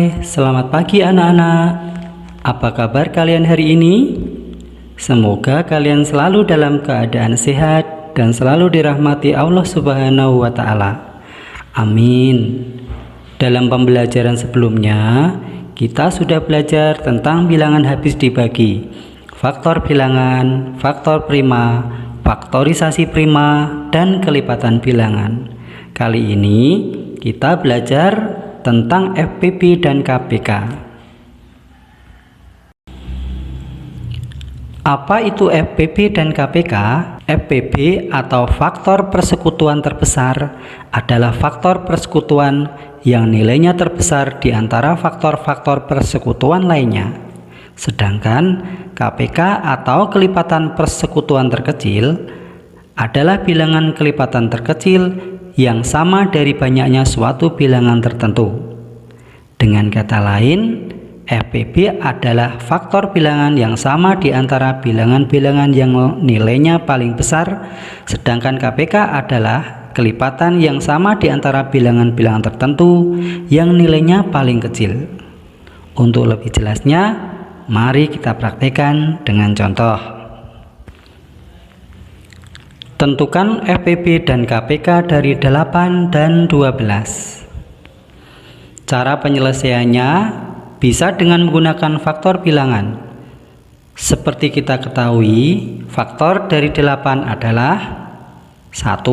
Hai, selamat pagi anak-anak. Apa kabar kalian hari ini? Semoga kalian selalu dalam keadaan sehat dan selalu dirahmati Allah Subhanahu wa Ta'ala. Amin. Dalam pembelajaran sebelumnya, kita sudah belajar tentang bilangan habis dibagi, faktor bilangan, faktor prima, faktorisasi prima, dan kelipatan bilangan. Kali ini kita belajar tentang FPP dan KPK. Apa itu FPP dan KPK? FPP atau faktor persekutuan terbesar adalah faktor persekutuan yang nilainya terbesar di antara faktor-faktor persekutuan lainnya. Sedangkan KPK atau kelipatan persekutuan terkecil adalah bilangan kelipatan terkecil yang sama dari banyaknya suatu bilangan tertentu. Dengan kata lain, FPP adalah faktor bilangan yang sama di antara bilangan-bilangan yang nilainya paling besar, sedangkan KPK adalah kelipatan yang sama di antara bilangan-bilangan tertentu yang nilainya paling kecil. Untuk lebih jelasnya, mari kita praktekkan dengan contoh. Tentukan FPP dan KPK dari 8 dan 12. Cara penyelesaiannya bisa dengan menggunakan faktor bilangan. Seperti kita ketahui, faktor dari 8 adalah 1,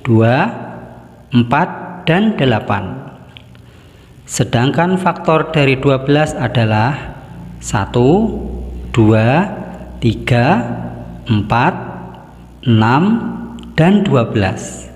2, 4, dan 8. Sedangkan faktor dari 12 adalah 1, 2, 3, 4, 6, dan 12.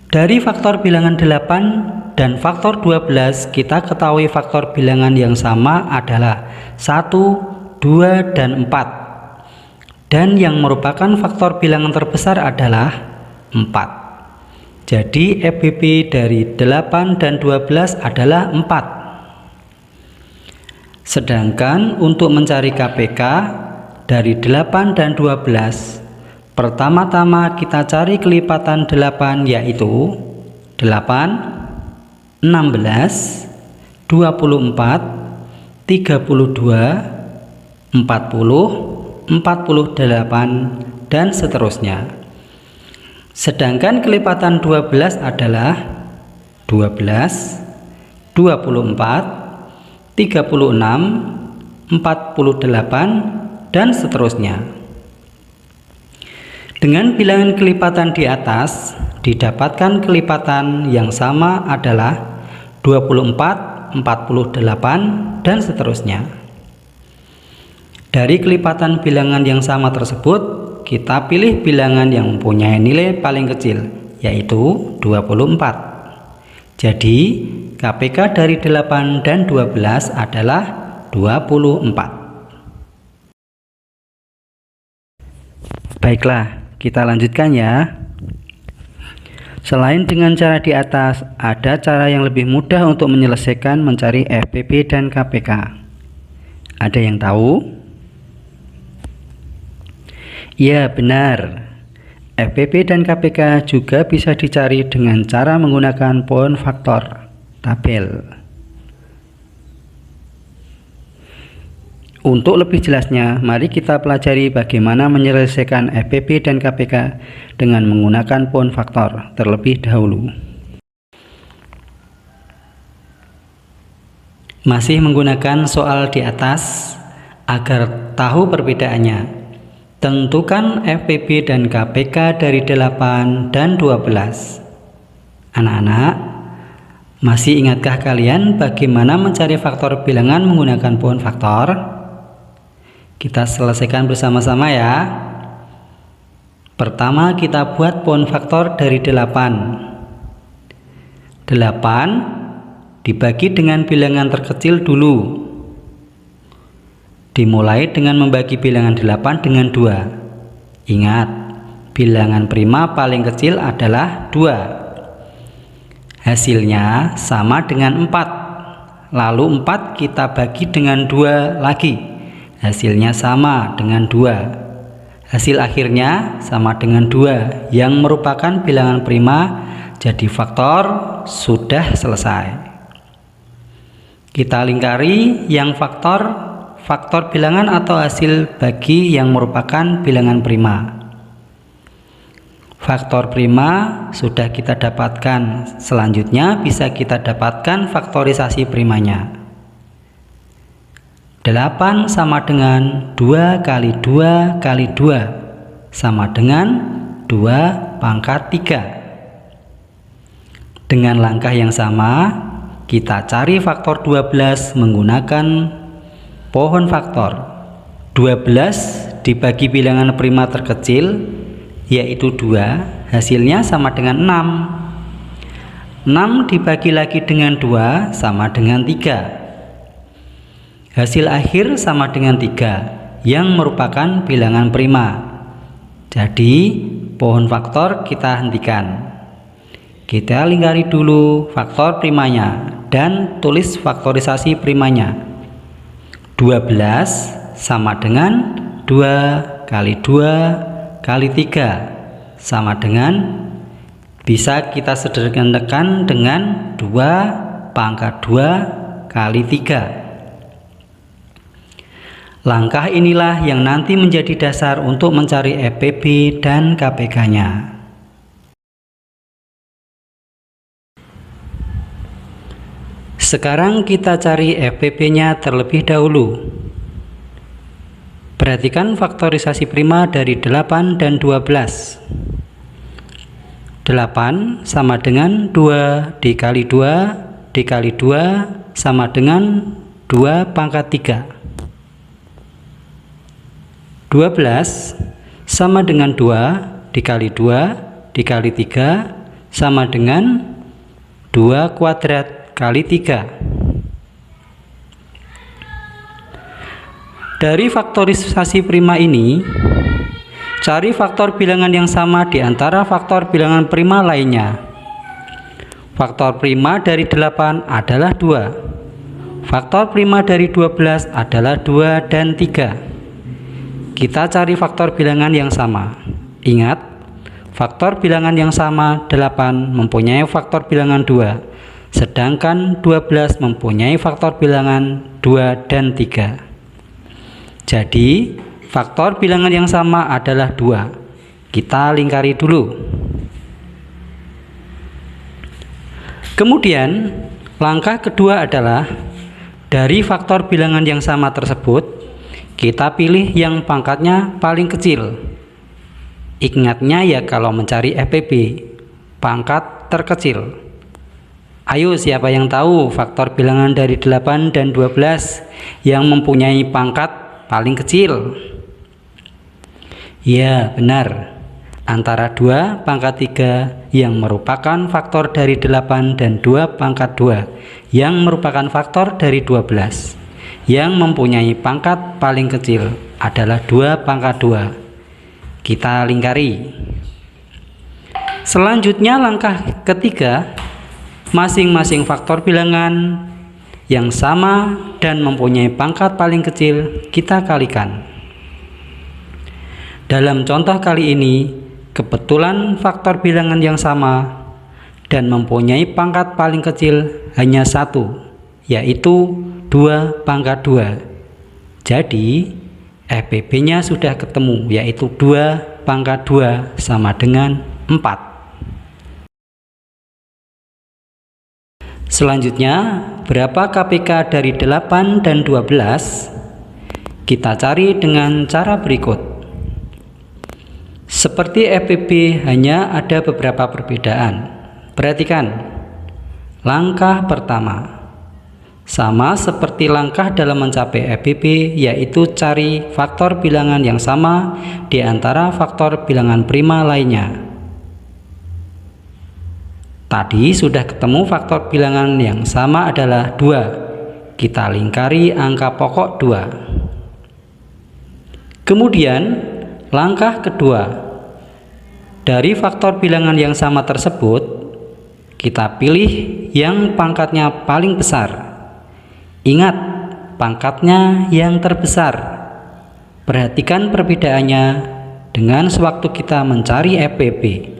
Dari faktor bilangan 8 dan faktor 12 kita ketahui faktor bilangan yang sama adalah 1, 2, dan 4. Dan yang merupakan faktor bilangan terbesar adalah 4. Jadi FPP dari 8 dan 12 adalah 4. Sedangkan untuk mencari KPK dari 8 dan 12, pertama-tama kita cari kelipatan 8, yaitu 8, 16, 24, 32, 40, 48, dan seterusnya. Sedangkan kelipatan 12 adalah 12, 24, 36, 48, dan seterusnya. Dengan bilangan kelipatan di atas, didapatkan kelipatan yang sama adalah 24, 48, dan seterusnya. Dari kelipatan bilangan yang sama tersebut, kita pilih bilangan yang mempunyai nilai paling kecil, yaitu 24. Jadi, KPK dari 8 dan 12 adalah 24. Baiklah, kita lanjutkan ya. Selain dengan cara di atas, ada cara yang lebih mudah untuk menyelesaikan mencari FPP dan KPK. Ada yang tahu? Ya, benar. FPP dan KPK juga bisa dicari dengan cara menggunakan pohon faktor, tabel. Untuk lebih jelasnya, mari kita pelajari bagaimana menyelesaikan FPP dan KPK dengan menggunakan pohon faktor terlebih dahulu. Masih menggunakan soal di atas, agar tahu perbedaannya, tentukan FPP dan KPK dari 8 dan 12. Anak-anak, masih ingatkah kalian bagaimana mencari faktor bilangan menggunakan pohon faktor? Kita selesaikan bersama-sama ya. Pertama kita buat pohon faktor dari 8. 8 dibagi dengan bilangan terkecil dulu. Dimulai dengan membagi bilangan 8 dengan 2. Ingat, bilangan prima paling kecil adalah 2. Hasilnya sama dengan 4. Lalu 4 kita bagi dengan 2 lagi. Hasilnya sama dengan 2. Hasil akhirnya sama dengan 2 yang merupakan bilangan prima, jadi faktor sudah selesai. Kita lingkari yang faktor bilangan atau hasil bagi yang merupakan bilangan prima. Faktor prima sudah kita dapatkan, selanjutnya bisa kita dapatkan faktorisasi primanya. 8 sama dengan 2 kali 2 kali 2 sama dengan 2 pangkat 3. Dengan langkah yang sama, kita cari faktor 12 menggunakan pohon faktor. 12 dibagi bilangan prima terkecil, yaitu 2, hasilnya sama dengan 6. 6 dibagi lagi dengan 2 sama dengan 3. Hasil akhir sama dengan 3, yang merupakan bilangan prima. Jadi, pohon faktor kita hentikan. Kita lingkari dulu faktor primanya dan tulis faktorisasi primanya. 12 sama dengan 2 kali 2 kali 3 sama dengan, bisa kita sederhanakan dengan 2 pangkat 2 kali 3. Langkah inilah yang nanti menjadi dasar untuk mencari FPP dan KPK-nya. Sekarang kita cari FPP-nya terlebih dahulu. Perhatikan faktorisasi prima dari 8 dan 12. 8 sama dengan 2 dikali 2 dikali 2 sama dengan 2 pangkat 3. 12 sama dengan 2 dikali 2 dikali 3 sama dengan 2 kuadrat kali 3. Dari faktorisasi prima ini, cari faktor bilangan yang sama di antara faktor bilangan prima lainnya. Faktor prima dari 8 adalah 2. Faktor prima dari 12 adalah 2 dan 3. Kita cari faktor bilangan yang sama. Ingat, faktor bilangan yang sama 8 mempunyai faktor bilangan 2. Sedangkan 12 mempunyai faktor bilangan 2 dan 3. Jadi, faktor bilangan yang sama adalah 2. Kita lingkari dulu. Kemudian, langkah kedua adalah dari faktor bilangan yang sama tersebut, kita pilih yang pangkatnya paling kecil. Ingatnya ya kalau mencari FPP, pangkat terkecil. Ayo, siapa yang tahu faktor bilangan dari 8 dan 12 yang mempunyai pangkat paling kecil? Ya, benar. Antara 2 pangkat 3 yang merupakan faktor dari 8 dan 2 pangkat 2 yang merupakan faktor dari 12 yang mempunyai pangkat paling kecil adalah 2 pangkat 2. Kita lingkari. Selanjutnya langkah ketiga, masing-masing faktor bilangan yang sama dan mempunyai pangkat paling kecil kita kalikan. Dalam contoh kali ini, kebetulan faktor bilangan yang sama dan mempunyai pangkat paling kecil hanya 1, yaitu 2 pangkat 2. Jadi, FPP-nya sudah ketemu, yaitu 2 pangkat 2 sama dengan 4. Selanjutnya, berapa KPK dari 8 dan 12? Kita cari dengan cara berikut. Seperti FPP, hanya ada beberapa perbedaan. Perhatikan. Langkah pertama, sama seperti langkah dalam mencapai FPP, yaitu cari faktor bilangan yang sama di antara faktor bilangan prima lainnya. Tadi sudah ketemu faktor bilangan yang sama adalah 2. Kita lingkari angka pokok 2. Kemudian, langkah kedua. Dari faktor bilangan yang sama tersebut, kita pilih yang pangkatnya paling besar. Ingat, pangkatnya yang terbesar. Perhatikan perbedaannya dengan sewaktu kita mencari FPP.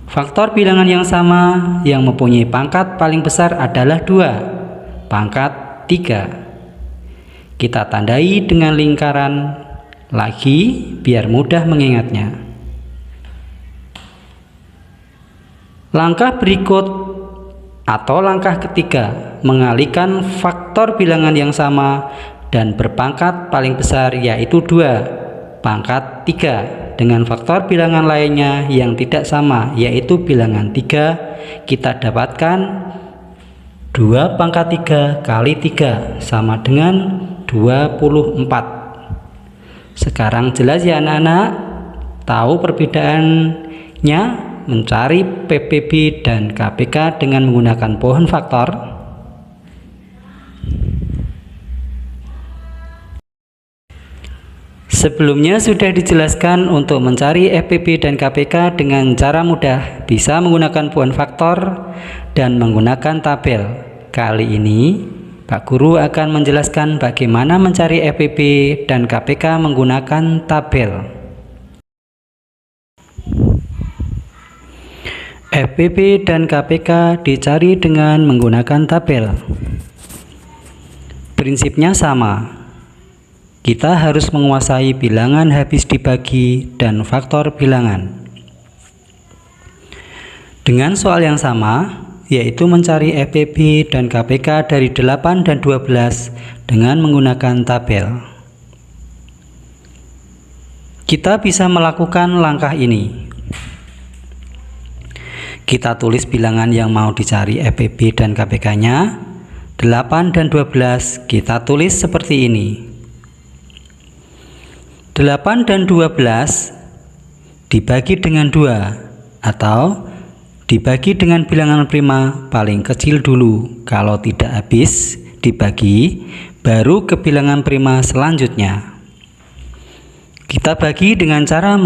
Faktor bilangan yang sama yang mempunyai pangkat paling besar adalah 2. pangkat 3. Kita tandai dengan lingkaran lagi biar mudah mengingatnya. Langkah berikut atau langkah ketiga mengalihkan faktor bilangan yang sama dan berpangkat paling besar yaitu 2, pangkat 3 dengan faktor bilangan lainnya yang tidak sama yaitu bilangan 3. Kita dapatkan 2 pangkat 3 kali 3 sama dengan 24. Sekarang jelas ya anak-anak? Tahu perbedaannya mencari PPB dan KPK dengan menggunakan pohon faktor? Sebelumnya sudah dijelaskan untuk mencari FPB dan KPK dengan cara mudah, bisa menggunakan pohon faktor dan menggunakan tabel. Kali ini Pak Guru akan menjelaskan bagaimana mencari FPB dan KPK menggunakan tabel. FPB dan KPK dicari dengan menggunakan tabel. Prinsipnya sama. Kita harus menguasai bilangan habis dibagi dan faktor bilangan. Dengan soal yang sama, yaitu mencari FPB dan KPK dari 8 dan 12 dengan menggunakan tabel. Kita bisa melakukan langkah ini. Kita tulis bilangan yang mau dicari FPB dan KPK-nya, 8 dan 12, kita tulis seperti ini. 8 dan 12 dibagi dengan 2 atau dibagi dengan bilangan prima paling kecil dulu. Kalau tidak habis dibagi, baru ke bilangan prima selanjutnya. Kita bagi dengan cara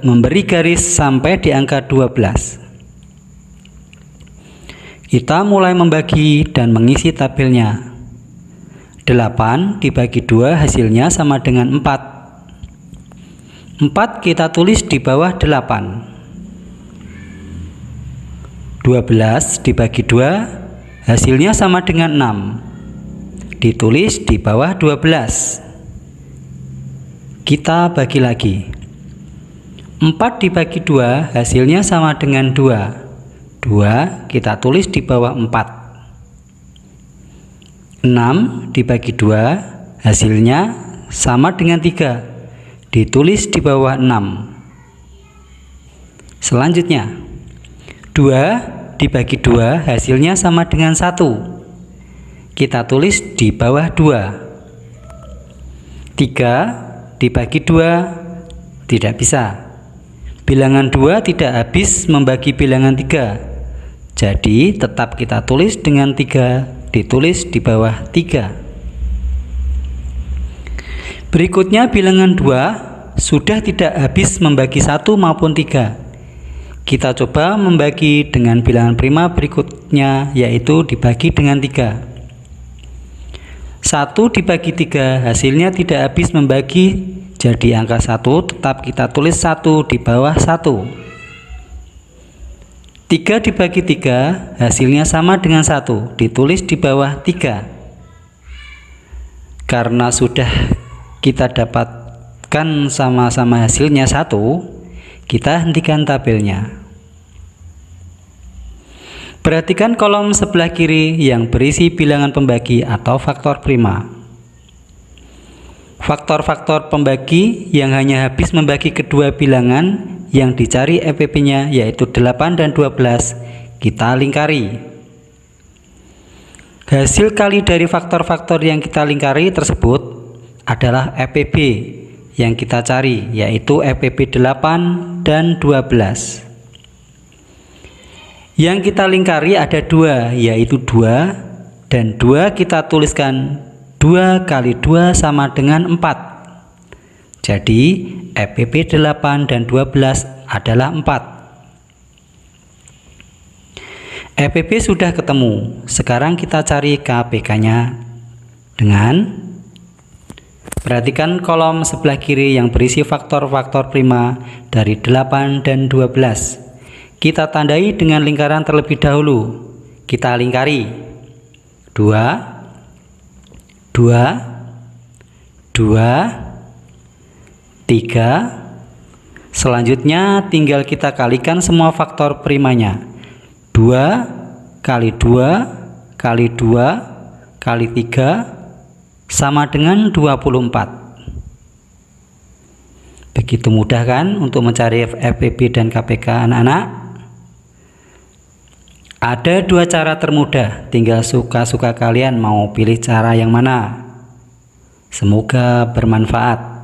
memberi garis sampai di angka 12. Kita mulai membagi dan mengisi tabelnya. 8 dibagi 2 hasilnya sama dengan 4. 4 kita tulis di bawah 8. 12 dibagi 2 hasilnya sama dengan 6. Ditulis di bawah 12. Kita bagi lagi. 4 dibagi 2 hasilnya sama dengan 2. 2 kita tulis di bawah 4. 6 dibagi 2 hasilnya sama dengan 3. Ditulis di bawah 6. Selanjutnya 2 dibagi 2 hasilnya sama dengan 1. Kita tulis di bawah 2. 3 dibagi 2 tidak bisa. Bilangan 2 tidak habis membagi bilangan 3. Jadi tetap kita tulis dengan 3, ditulis di bawah 3. Berikutnya bilangan 2 sudah tidak habis membagi 1 maupun 3. Kita coba membagi dengan bilangan prima berikutnya, yaitu dibagi dengan 3. 1 dibagi 3 hasilnya tidak habis membagi, jadi angka 1 tetap kita tulis 1 di bawah 1. 3 dibagi 3 hasilnya sama dengan 1, ditulis di bawah 3. Karena sudah kita dapatkan sama-sama hasilnya 1, kita hentikan tabelnya. Perhatikan kolom sebelah kiri yang berisi bilangan pembagi atau faktor prima. Faktor-faktor pembagi yang hanya habis membagi kedua bilangan yang dicari FPB-nya yaitu 8 dan 12, kita lingkari. Hasil kali dari faktor-faktor yang kita lingkari tersebut adalah FPB yang kita cari, yaitu FPB 8 dan 12. Yang kita lingkari ada 2, yaitu 2, dan 2 kita tuliskan 2 kali 2 sama dengan 4. Jadi FPB 8 dan 12 adalah 4. FPB sudah ketemu, sekarang kita cari KPK-nya dengan perhatikan kolom sebelah kiri yang berisi faktor-faktor prima dari 8 dan 12. Kita tandai dengan lingkaran terlebih dahulu. Kita lingkari 2 3. Selanjutnya tinggal kita kalikan semua faktor primanya. 2 kali 2 kali 2 kali 3 sama dengan 24. Begitu mudah kan untuk mencari FPP dan KPK anak-anak? Ada dua cara termudah, tinggal suka-suka kalian mau pilih cara yang mana. Semoga bermanfaat.